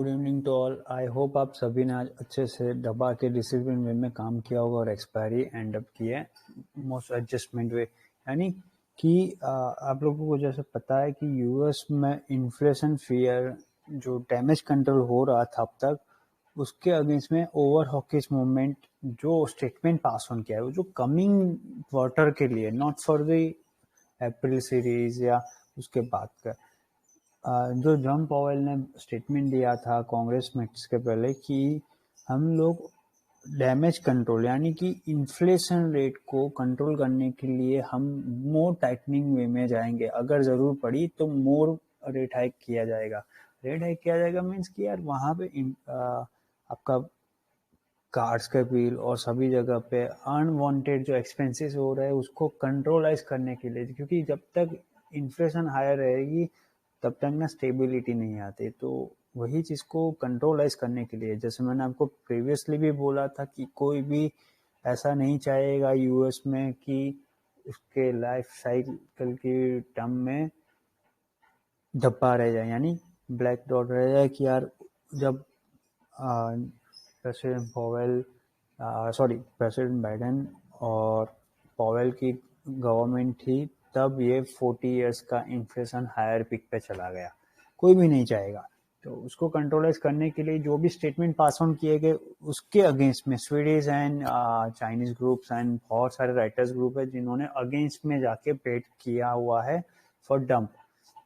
Good evening to all. I hope आप सभी ने आज अच्छे से दबा के डिसिप्लिन वे में काम किया होगा और एक्सपायरी एंड अप किया है मोस्ट एडजस्टमेंट वे। यानी कि आप लोगों को जैसे पता है कि यूएस में इन्फ्लेशन फियर जो डैमेज कंट्रोल हो रहा था अब तक, उसके अगेंस्ट में ओवर हॉकिश मूवमेंट जो स्टेटमेंट पास ऑन किया है वो जो कमिंग क्वार्टर के लिए, not for the April series या उसके बाद का, जो जॉन पॉवेल ने स्टेटमेंट दिया था कांग्रेस मीट्स के पहले कि हम लोग डैमेज कंट्रोल यानी कि इन्फ्लेशन रेट को कंट्रोल करने के लिए हम मोर टाइटनिंग वे में जाएंगे, अगर जरूर पड़ी तो मोर रेट हाइक किया जाएगा। रेट हाइक किया जाएगा मीन्स कि यार वहां पे आपका कार्ड्स के बिल और सभी जगह पे अनवांटेड जो एक्सपेंसेस हो रहे हैं उसको कंट्रोलाइज करने के लिए, क्योंकि जब तक इन्फ्लेशन हायर रहेगी तब तक ना स्टेबिलिटी नहीं आती। तो वही चीज को कंट्रोलाइज करने के लिए, जैसे मैंने आपको प्रीवियसली भी बोला था कि कोई भी ऐसा नहीं चाहेगा यूएस में कि उसके लाइफ साइकिल की टर्म में धब्बा रह जाए, यानी ब्लैक डॉट रह जाए कि यार जब प्रेसिडेंट बाइडेन और पॉवेल की गवर्नमेंट थी तब ये 40 इयर्स का इन्फ्लेशन हायर पिक पे चला गया। कोई भी नहीं चाहेगा। तो उसको कंट्रोलाइज करने के लिए जो भी स्टेटमेंट पास ऑन किए गए उसके अगेंस्ट में Swedish and Chinese groups and बहुत सारे राइटर्स ग्रुप है जिन्होंने अगेंस्ट में जाके पेड किया हुआ है फॉर डंप।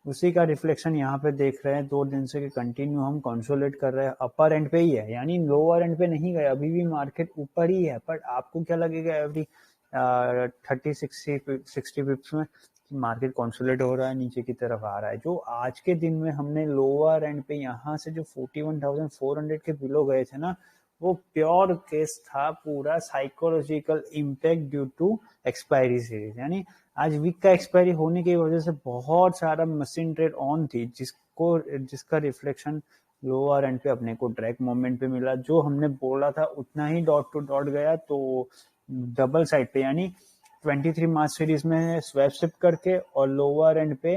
उसी का रिफ्लेक्शन यहाँ पे देख रहे हैं 2 दिन से कि कंटिन्यू हम कंसोलिडेट कर रहे हैं, अपर एंड पे ही है, यानी लोअर एंड पे नहीं गए, अभी भी मार्केट ऊपर ही है। बट आपको क्या लगेगा एवरी 30-60 पिप्स में मार्केट कंसोलिडेट हो रहा है, नीचे की तरफ आ रहा है। जो आज के दिन में हमने लोअर एंड पे यहाँ से जो 41,400 के बिलो गए थे ना, वो प्योर केस था पूरा psychological impact due to expiry series. यानी आज वीक का एक्सपायरी होने की वजह से बहुत सारा मशीन ट्रेड ऑन थी जिसका रिफ्लेक्शन लोअर एंड पे अपने को ड्रैग मोमेंट पे मिला। जो हमने बोला था उतना ही डॉट टू डॉट गया, तो डबल साइड पे यानी 23 मार्च सीरीज में स्वैप शिफ्ट करके और लोअर एंड पे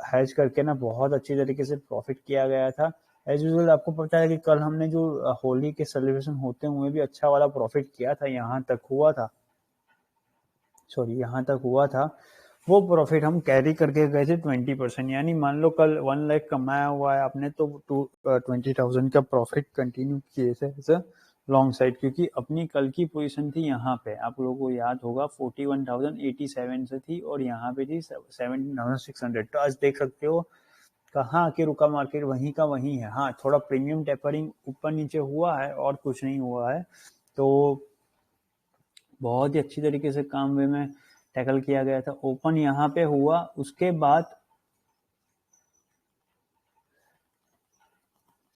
हैज करके ना बहुत अच्छी तरीके से प्रॉफिट किया गया था। एज यूजुअल आपको पता है कि कल हमने जो होली के सेलिब्रेशन होते हुए भी अच्छा वाला प्रॉफिट किया था, यहाँ तक हुआ था वो प्रॉफिट हम कैरी करके गए थे 20%। यानी मान लो कल 1 लाख कमाया हुआ है आपने तो 20,000 का प्रॉफिट कंटिन्यू किए थे एज अ लॉन्ग साइड, क्योंकि अपनी कल की पोजीशन थी यहाँ पे, आप लोगों को याद होगा 41,087 से थी और यहाँ पे थी 17,600। तो आज देख सकते हो कहाँ आके रुका मार्केट, वहीं का वहीं है। हाँ, थोड़ा प्रीमियम टेपरिंग ऊपर नीचे हुआ है और कुछ नहीं हुआ है। तो बहुत ही अच्छी तरीके से काम वे में टैकल किया गया था। ओपन यहाँ पे हुआ, उसके बाद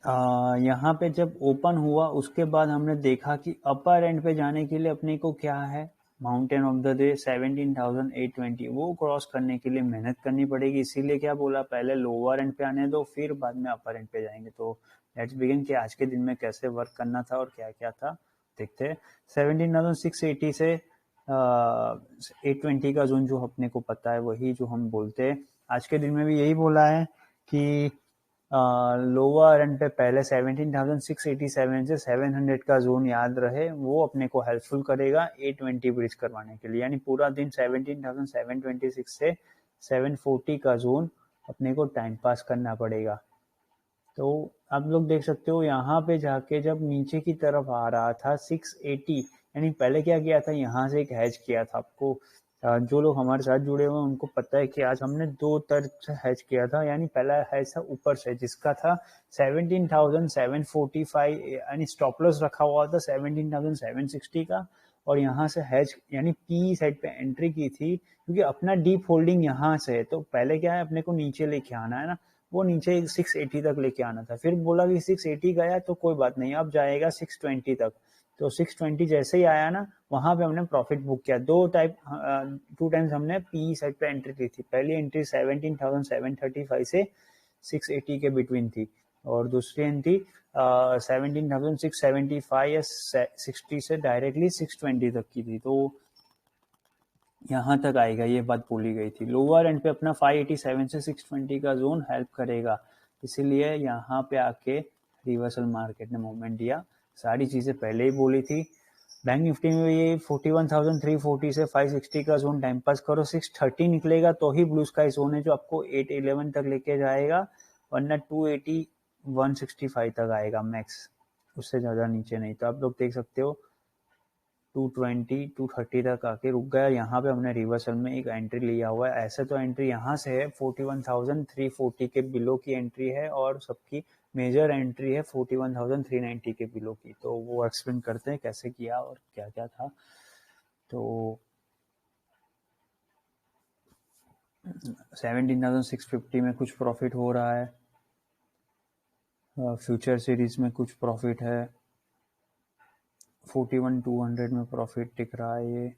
यहाँ पे जब ओपन हुआ उसके बाद हमने देखा कि अपर एंड पे जाने के लिए अपने को क्या है, माउंटेन ऑफ द डे 17,820, वो क्रॉस करने के लिए मेहनत करनी पड़ेगी। इसीलिए क्या बोला, पहले लोअर एंड पे आने दो फिर बाद में अपर एंड पे जाएंगे। तो लेट्स बिगिन कि आज के दिन में कैसे वर्क करना था और क्या क्या था देखते हैं। 17,680 से 820 का जोन जो अपने को पता है वही जो हम बोलते हैं। आज के दिन में भी यही बोला है कि लोअर एंड पे पहले 17,687 से 700 का जोन याद रहे, वो अपने को हेल्पफुल करेगा 820 ब्रिज करवाने के लिए। यानी पूरा दिन 17,726 से 740 का जोन अपने को टाइम पास करना पड़ेगा। तो आप लोग देख सकते हो यहाँ पे जाके जब नीचे की तरफ आ रहा था 680, यानी पहले क्या किया था, यहाँ से एक हैज किया था। आपको जो लोग हमारे साथ जुड़े हुए हैं उनको पता है कि आज हमने 2 तरह से हैज किया था। यानी पहला हैज था ऊपर से जिसका था 17,745, यानी स्टॉप लॉस रखा हुआ था 17,760 का, और यहाँ से हैज यानी पी साइड पे एंट्री की थी, क्योंकि अपना डीप होल्डिंग यहाँ से है। तो पहले क्या है, अपने को नीचे लेके आना है ना, वो नीचे 680 तक लेके आना था। फिर बोला कि 680 गया तो कोई बात नहीं, अब जाएगा 620 तक। तो 620 जैसे ही आया ना, वहां पे हमने प्रॉफिट बुक किया। 2 टाइम्स हमने पी साइड पे एंट्री ली थी। पहली एंट्री 17,735 से 680 के बिटवीन थी और दूसरी एंट्री 17,675 या 60 से डायरेक्टली 620 तक की थी। तो यहाँ तक आएगा, ये बात बोली गई थी। लोअर एंड पे अपना 587 से 620 का जोन हेल्प करेगा। इसीलिए यहाँ पे आके रिवर्सल मार्केट ने मूवमेंट दिया। सारी चीजें पहले ही बोली थी। बैंक निफ्टी में ये 41,340 से 560 का जोन टाइम पास करो, 630 निकलेगा तो ही ब्लू स्काई जोन है जो आपको 811 तक लेके जाएगा, वरना 280 165 तक आएगा मैक्स, उससे ज्यादा नीचे नहीं। तो आप लोग देख सकते हो 220 230 तक आके रुक गया। यहाँ पे हमने रिवर्सल में एक एंट्री लिया हुआ है। ऐसे तो एंट्री यहाँ से है 41,340 के बिलो की एंट्री है, और सबकी मेजर एंट्री है 41,390 के बिलो की। तो वो एक्सप्लेन करते हैं कैसे किया और क्या क्या था। तो 17,650 में कुछ प्रॉफिट हो रहा है, फ्यूचर सीरीज में कुछ प्रॉफिट है, 41,200 में प्रॉफिट टिक रहा है, ये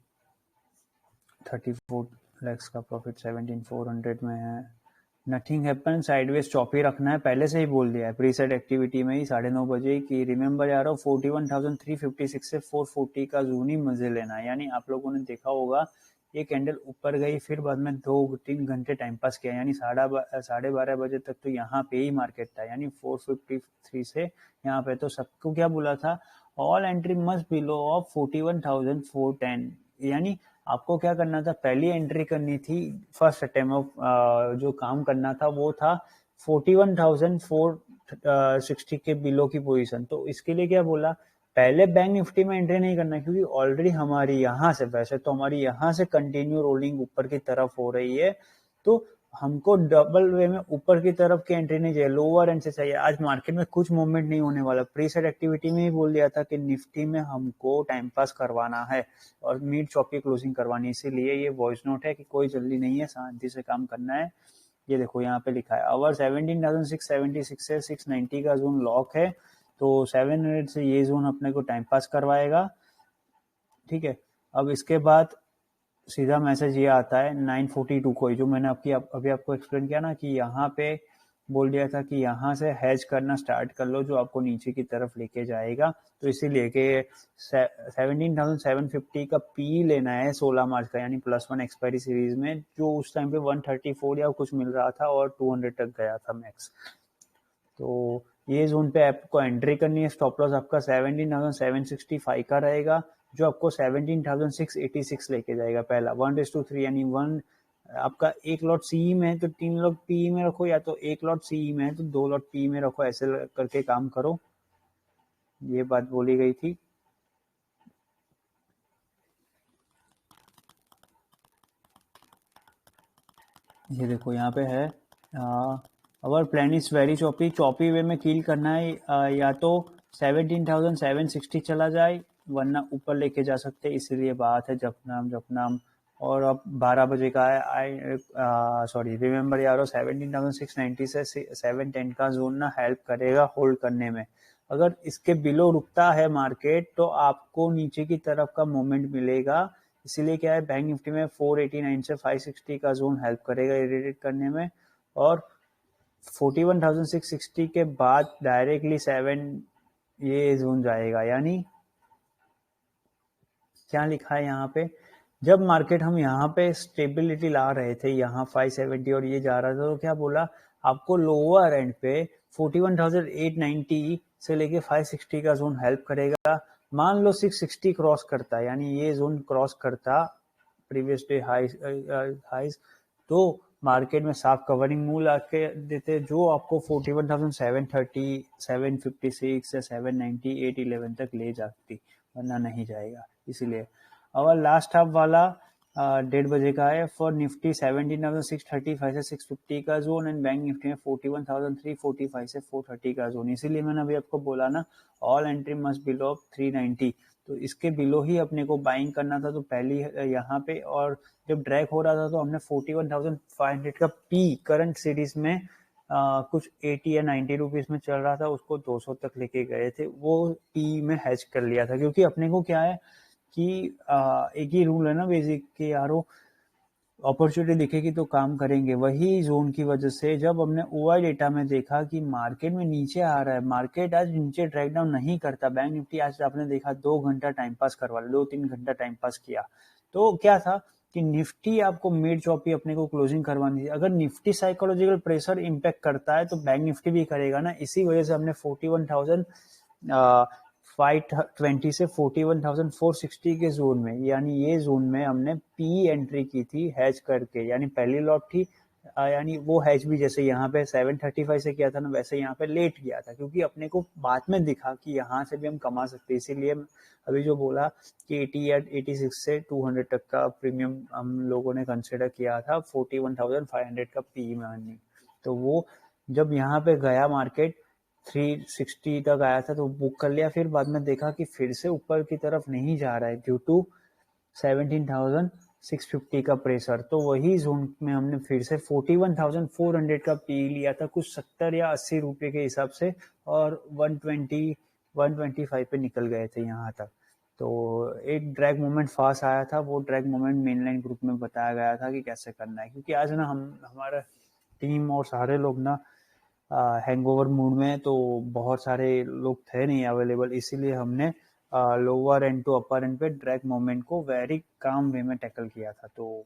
34 लैक्स का प्रॉफिट 17,400 में है। नथिंग हैपन, साइडवेज चॉपी रखना है, पहले से ही बोल दिया है प्रीसेट एक्टिविटी में ही 9:30 बजे की। रिमेंबर यार 41,356 से 440 का जोन ही मजे लेना है। यानी आप लोगों ने देखा होगा ये कैंडल ऊपर गई, फिर बाद में 2-3 घंटे टाइम पास किया, यानी 12:30 बजे तक तो यहाँ पे ही मार्केट था, यानी 453 से यहाँ पे। तो सबको क्या बोला था, all entry must below of 41,410, यानी आपको क्या करना था, पहली एंट्री करनी थी फर्स्ट अटेम्प्ट ऑफ जो काम करना था वो था 41,460 के बिलो की पोजीशन। तो इसके लिए क्या बोला, पहले बैंक निफ्टी में एंट्री नहीं करना, क्योंकि ऑलरेडी हमारी यहाँ से, वैसे तो हमारी यहाँ से कंटिन्यू रोलिंग ऊपर की तरफ हो रही है, तो हमको डबल वे में ऊपर की तरफ की एंट्री नहीं चाहिए, लोअर एंड से चाहिए। आज मार्केट में कुछ मूवमेंट नहीं होने वाला, प्रीसेट एक्टिविटी में ही बोल दिया था कि निफ्टी में हमको टाइम पास करवाना है और मिड चॉपी क्लोजिंग करवानी है। इसीलिए ये वॉइस नोट है कि कोई जल्दी नहीं है, शांति से काम करना है। ये देखो यहाँ पे लिखा है अवर 17,676 से 690 का जोन लॉक है, तो 700 से ये जोन अपने को टाइम पास करवाएगा, ठीक है। अब इसके बाद सीधा मैसेज ये आता है 942 को, जो मैंने अभी आपको एक्सप्लेन किया ना कि यहाँ पे बोल दिया था कि यहाँ से हैज करना स्टार्ट कर लो, जो आपको नीचे की तरफ लेके जाएगा। तो इसीलिए कि 17,750 का पी लेना है 16 मार्च का, यानी +1 एक्सपायरी सीरीज में, जो उस टाइम पे 134 या कुछ मिल रहा था और 200 तक गया था मैक्स। तो ये जोन पे आपको एंट्री करनी है। स्टॉप लॉस आपका 17,765 का रहेगा, जो आपको 17,686 लेके जाएगा। पहला 1:3, यानी 1 आपका एक लॉट सीई में है तो 3 लॉट पीई में रखो, या तो एक लॉट सीई में है तो 2 लॉट पीई में रखो, ऐसे करके काम करो। ये बात बोली गई थी। ये देखो यहाँ पे है our plan is very choppy वे में कील करना है, या तो 17,760 चला जाए, वरना ऊपर लेके जा सकते, इसीलिए बात है जपनाम। और अब 12 बजे का है, सॉरी रिमेंबर यारो 17,690 से 710 का जोन ना हेल्प करेगा होल्ड करने में। अगर इसके बिलो रुकता है मार्केट तो आपको नीचे की तरफ का मोमेंट मिलेगा। इसीलिए क्या है, बैंक निफ्टी में 489 से 560 का जोन हेल्प करेगा इरिटेट करने में, और 41,660 के बाद डायरेक्टली 7 ये जोन जाएगा। यानी क्या लिखा है यहाँ पे, जब मार्केट हम यहाँ पे स्टेबिलिटी ला रहे थे, यहाँ 570 और ये जा रहा था, तो क्या बोला आपको, लोअर एंड पे 41,890 से लेके 560 का जोन हेल्प करेगा। मान लो 660 क्रॉस करता है, यानी ये जोन क्रॉस करता प्रीवियस डे हाइज, तो मार्केट में साफ कवरिंग मूव आके देते, जो आपको 41,730 756 या 790 811 तक ले जाती, वरना नहीं जाएगा। इसीलिए और लास्ट हाफ वाला 1:30 बजे का है फॉर निफ्टी 17,635 से 650 का जोन, एंड बैंक निफ्टी में 41,345 से 430 का जोन। इसीलिए मैंने अभी आपको बोला ना, ऑल एंट्री मस्ट बिलो 390, तो इसके बिलो ही अपने को बाइंग करना था। तो पहली यहाँ पे, और जब ड्रैग हो रहा था तो हमने 41,500 का पी करंट सीरीज में कुछ 80 या 90 रुपीज में चल रहा था, उसको 200 तक लेके गए थे, वो पी में हैच कर लिया था। क्योंकि अपने को क्या है कि एक ही रूल है ना बेसिक कि यारो अपॉर्चुनिटी दिखेगी तो काम करेंगे। वही जोन की वजह से जब हमने ओआई डेटा में देखा कि मार्केट में नीचे आ रहा है, मार्केट आज नीचे ट्रैक डाउन नहीं करता, बैंक निफ्टी आज आपने देखा 2 घंटा टाइम पास करवा लिया, 2-3 घंटा टाइम पास किया, तो क्या था कि निफ्टी आपको मिड चॉपी अपने को क्लोजिंग करवानी है। अगर निफ्टी साइकोलॉजिकल प्रेशर इम्पैक्ट करता है तो बैंक निफ्टी भी करेगा ना। इसी वजह से हमने 41,520 से 41,460 के जोन में, यानी ये जोन में हमने पी एंट्री की थी हैज करके, यानी पहली लॉट थी, यानी वो हैज भी जैसे यहाँ पे 735 से किया था ना, वैसे यहाँ पे लेट किया था, क्योंकि अपने को बाद में दिखा कि यहाँ से भी हम कमा सकते हैं। इसीलिए अभी जो बोला कि 80 या 86 से 200 तक का प्रीमियम हम लोगों ने कंसिडर किया था 41,500 का पी में अर्निंग। तो वो जब यहाँ पे गया मार्केट 360 तक आया था तो बुक कर लिया, फिर बाद में देखा कि फिर से ऊपर की तरफ नहीं जा रहा है ड्यू टू 17,650 का प्रेशर। तो वही जोन में हमने फिर से 41,400 का पी लिया था, कुछ 70 या 80 रुपए के हिसाब से, और 125 पे निकल गए थे यहाँ तक। तो एक ड्रैग मोमेंट फास्ट आया था, वो ड्रैग मोमेंट मेनलाइन ग्रुप में बताया गया था कि कैसे करना है, क्योंकि आज ना हमारा टीम और सारे लोग ना हैंगओवर मूड में, तो बहुत सारे लोग थे नहीं अवेलेबल, इसीलिए हमने lower end to upper end पे ड्रैग मोमेंट को वेरी काम वे में टैकल किया था। तो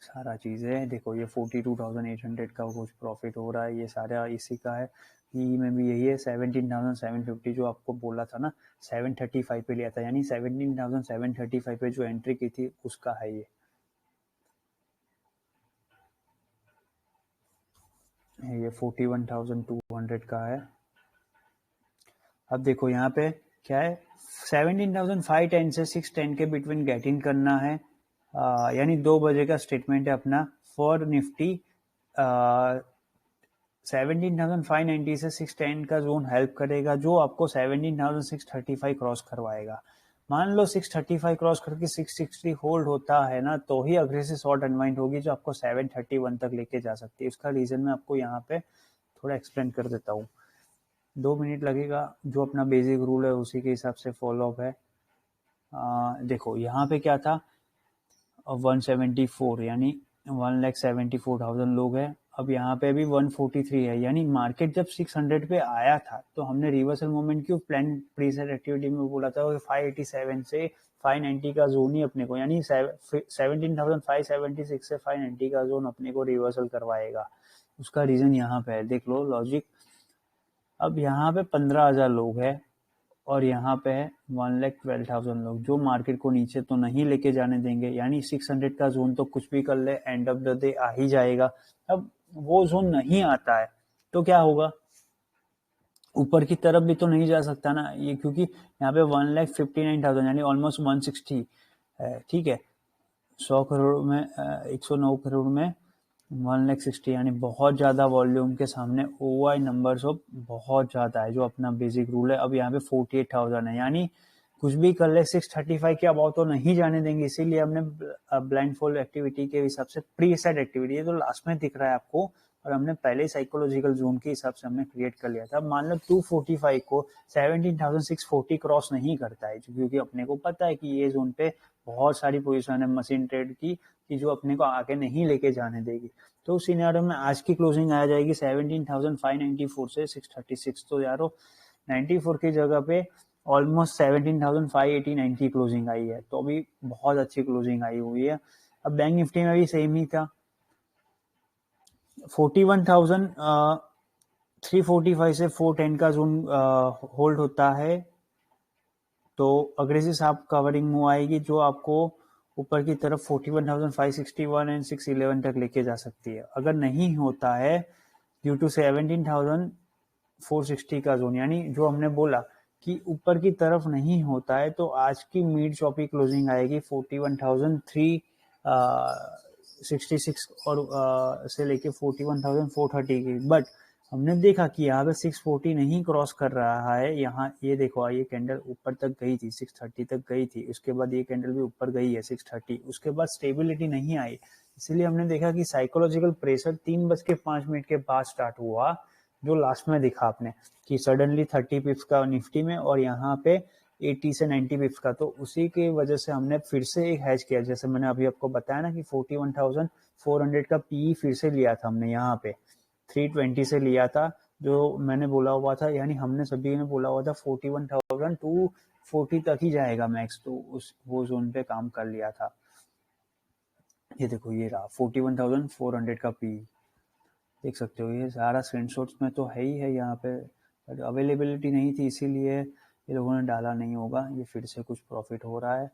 सारा चीज़ें देखो, ये 42,800 का कुछ प्रॉफिट हो रहा है, ये सारा इसी का है। ई में भी यही है, 17,750 जो आपको बोला था ना, 735 पे लिया था, यानी 17,735 पे जो एंट्री की थी उसका है ये 41,200 का है। अब देखो यहाँ पे क्या है, 17,510 से 610 के बिटवीन गेट इन करना है, यानी 2 बजे का स्टेटमेंट है अपना फॉर निफ्टी। 17,590 से 610 का जोन हेल्प करेगा, जो आपको 17,635 क्रॉस करवाएगा। मान लो 635 क्रॉस करके 660 होल्ड होता है ना, तो ही अग्रेसिव शॉर्ट अनवाइंड होगी जो आपको 731 तक लेके जा सकती है। उसका रीजन मैं आपको यहाँ पे थोड़ा एक्सप्लेन कर देता हूँ, 2 मिनट लगेगा, जो अपना बेसिक रूल है उसी के हिसाब से फॉलो अप है। देखो यहाँ पे क्या था, 174 यानी 1,74,000 लोग हैं। अब यहाँ पे भी 143 है, यानी मार्केट जब 600 पे आया था तो हमने रिवर्सल मोमेंट क्यों प्लान प्रीसेट एक्टिविटी में बोला था कि 587 से 590 का जोन ही अपने को, यानी 17,576 से 590 का जोन अपने को रिवर्सल करवाएगा। उसका रीजन यहाँ पे है, देख लो लॉजिक। अब यहाँ पे 15,000 लोग हैं और यहाँ पे है 1,12,000 लोग, जो मार्केट को नीचे तो नहीं लेके जाने देंगे, यानी 600 का जोन तो कुछ भी कर ले एंड ऑफ द डे आ ही जाएगा। अब वो जोन नहीं आता है तो क्या होगा, ऊपर की तरफ भी तो नहीं जा सकता ना ये, क्योंकि यहाँ पे 1,59,000 यानी ऑलमोस्ट 160 है, ठीक है। 100 करोड़ में 109 करोड़ में 1,60,000 यानी बहुत ज़्यादा वॉल्यूम के सामने OI नंबर्स ऑफ बहुत ज़्यादा है, जो अपना बेसिक रूल है। अब यहाँ पे 48,000 है, यानी कुछ भी कर ले 635 के अबाउ तो नहीं जाने देंगे, इसीलिए हमने ब्लाइंड फोल्ड एक्टिविटी के हिसाब से प्री सेट एक्टिविटी है तो लास्ट में दिख रहा है आपको, और हमने पहले साइकोलॉजिकल जोन के हिसाब से हमने क्रिएट कर लिया था। मान लो 245 को 17,640 क्रॉस नहीं करता है, क्योंकि अपने को पता है कि ये जोन पे बहुत सारी पोजीशन है मशीन ट्रेड की कि जो अपने को आगे नहीं लेके जाने देगी। तो उस सिनेरियो में आज की क्लोजिंग आ जाएगी 17,594 से 636, तो यारो 94 की जगह पे ऑलमोस्ट 17,589 की क्लोजिंग आई है, तो अभी बहुत अच्छी क्लोजिंग आई हुई है। अब बैंक निफ्टी में भी सेम ही था, 41,345 से 410 का जोन होल्ड होता है, तो अग्रेसिव शार्प कवरिंग मूव आएगी जो आपको ऊपर की तरफ 41,561 एंड 611 तक लेके जा सकती है। अगर नहीं होता है ड्यू टू 17,460 का जोन, यानी जो हमने बोला कि ऊपर की तरफ नहीं होता है, तो आज की मिड चॉपी क्लोजिंग आएगी 41,366 और से लेके 41,430 की। बट हमने देखा कि यहाँ पे 640 नहीं क्रॉस कर रहा है, यहाँ ये देखो ये कैंडल ऊपर तक गई थी, 630 तक गई थी, उसके बाद ये कैंडल भी ऊपर गई है 630, उसके बाद स्टेबिलिटी नहीं आई, इसीलिए हमने देखा कि साइकोलॉजिकल प्रेशर 3:05 के बाद स्टार्ट हुआ, जो लास्ट में दिखा आपने कि सडनली 30 पिप्स का निफ्टी में और यहाँ पे 80 से 90 पिप्स का, तो उसी की वजह से हमने फिर से एक हैज किया, जैसे मैंने अभी आपको बताया ना कि 41,400 का पी फिर से लिया था हमने, यहाँ पे 320 से लिया था, जो मैंने बोला हुआ था, यानी हमने सभी ने बोला हुआ था 41,240 तक ही जाएगा मैक्स, तो उस वो जोन पे काम कर लिया था। ये देखो ये रहा 41,400 का पी, देख सकते हो। ये सारा स्क्रीनशॉट्स में तो है ही है यहाँ पे, बट अवेलेबिलिटी नहीं थी इसीलिए ये लोगों ने डाला नहीं होगा। ये फिर से कुछ प्रॉफिट हो रहा है।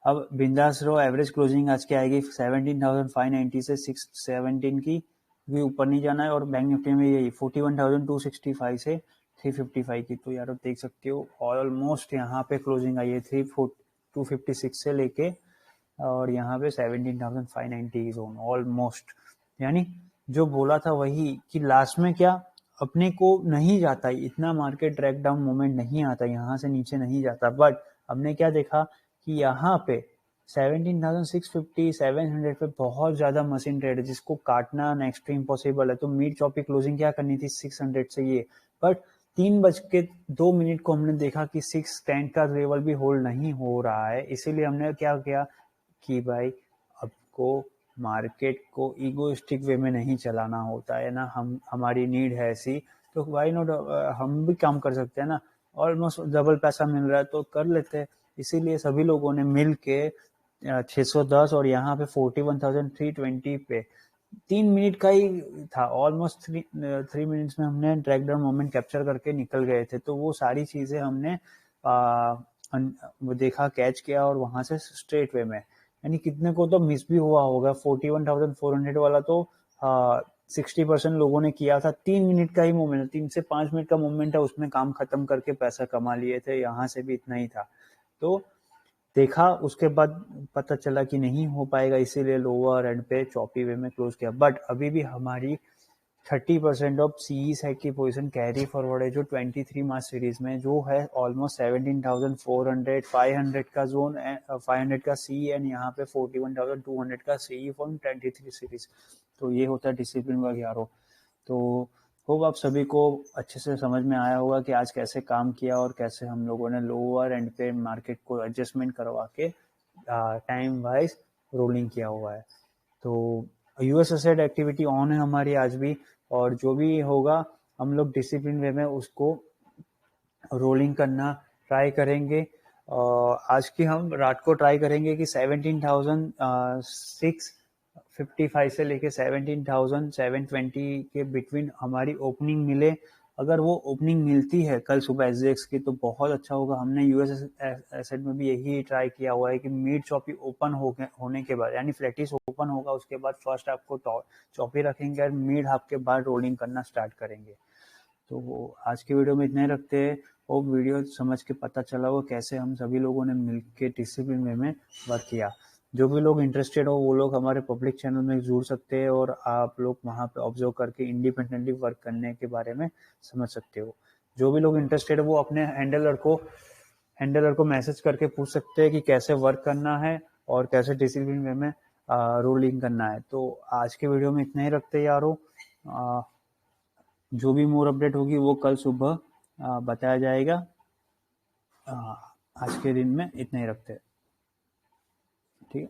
अब बिंदास रहो। एवरेज क्लोजिंग आज की आएगी 17,590 से 617 की, भी ऊपर नहीं जाना है। और बैंक निफ्टी में यही 41,265 से 355 की। तो यार देख सकते हो ऑलमोस्ट यहाँ पे क्लोजिंग आई है 256 से लेके, और यहाँ पे 17,590 की जोन ऑलमोस्ट। यानी जो बोला था वही कि लास्ट में क्या अपने को नहीं जाता, इतना मार्केट ट्रैक डाउन मोमेंट नहीं आता, यहाँ से नीचे नहीं जाता। बट हमने क्या देखा कि यहाँ पे 17,650 700 पे बहुत ज्यादा मशीन ट्रेड है जिसको काटना नेक्स्ट टू इम्पॉसिबल है। तो मिड चॉपी क्लोजिंग क्या करनी थी 600 से ये, बट 3:02 को हमने देखा कि 610 का लेवल भी होल्ड नहीं हो रहा है। इसीलिए हमने क्या किया कि भाई आपको मार्केट को इगोइस्टिक वे में नहीं चलाना होता है ना। हमारी नीड है ऐसी, तो वाई नॉट हम भी काम कर सकते हैं ना। ऑलमोस्ट डबल पैसा मिल रहा है तो कर लेते हैं। इसीलिए सभी लोगों ने मिल के 610 और यहाँ पे 41,320 पे 3 मिनट का ही था। ऑलमोस्ट 3 मिनट्स में हमने ट्रैक डाउन मोमेंट कैप्चर करके निकल गए थे। तो वो सारी चीजें हमने वो देखा, कैच किया और वहां से स्ट्रेट वे में, यानी कितने को तो मिस भी हुआ होगा। 41,400 वाला तो 60% लोगों ने किया था। 3 मिनट का ही मोमेंट, 3 से 5 मिनट का मोमेंट है, उसमें काम खत्म करके पैसा कमा लिए थे। यहाँ से भी इतना ही था। तो देखा, उसके बाद पता चला कि नहीं हो पाएगा, इसीलिए लोअर एंड पे चॉपी वे में क्लोज किया। बट अभी भी हमारी 30% ऑफ सीई सेट की पोजीशन कैरी फॉरवर्ड है जो 23 मार्च सीरीज में, जो है ऑलमोस्ट 17,400 500 का जोन, 500 का सी, एंड यहाँ पे 41,200 का सी फॉर 23 सीरीज। तो ये होता है डिसिप्लिन वर्क यारो। तो होप आप सभी को अच्छे से समझ में आया होगा कि आज कैसे काम किया और कैसे हम लोगों ने लोअर एंड पे मार्केट को एडजस्टमेंट करवा के टाइम वाइज रोलिंग किया हुआ है। तो यूएस एसेट एक्टिविटी ऑन है हमारी आज भी, और जो भी होगा हम लोग डिसिप्लिन वे में उसको रोलिंग करना ट्राई करेंगे। आज की हम रात को ट्राई करेंगे कि 17,655 से लेके 17,720 के बिटवीन हमारी ओपनिंग मिले। अगर वो ओपनिंग मिलती है कल सुबह एसजेएक्स की तो बहुत अच्छा होगा। हमने यूएस एसेट में भी यही ट्राई किया हुआ है कि मिड चॉपी ओपन होने के बाद, यानी फ्लैटिस ओपन होगा उसके बाद फर्स्ट हाफ को चॉपी रखेंगे और मिड हाफ के बाद रोलिंग करना स्टार्ट करेंगे। तो आज के वीडियो में इतना ही रखते हैं। वो वीडियो समझ के पता चला वो कैसे हम सभी लोगों ने मिलकर डिसिप्लिन वे में वर्क किया। जो भी लोग इंटरेस्टेड हो वो लोग हमारे पब्लिक चैनल में जुड़ सकते हैं और आप लोग वहाँ पे ऑब्जर्व करके इंडिपेंडेंटली वर्क करने के बारे में समझ सकते हो। जो भी लोग इंटरेस्टेड है वो अपने हैंडलर को मैसेज करके पूछ सकते हैं कि कैसे वर्क करना है और कैसे डिसिप्लिन वे में रोलिंग करना है। तो आज के वीडियो में इतना ही रखते हैं यारो। जो भी मोर अपडेट होगी वो कल सुबह बताया जाएगा। आज के दिन में इतना ही रखते हैं, ठीक है।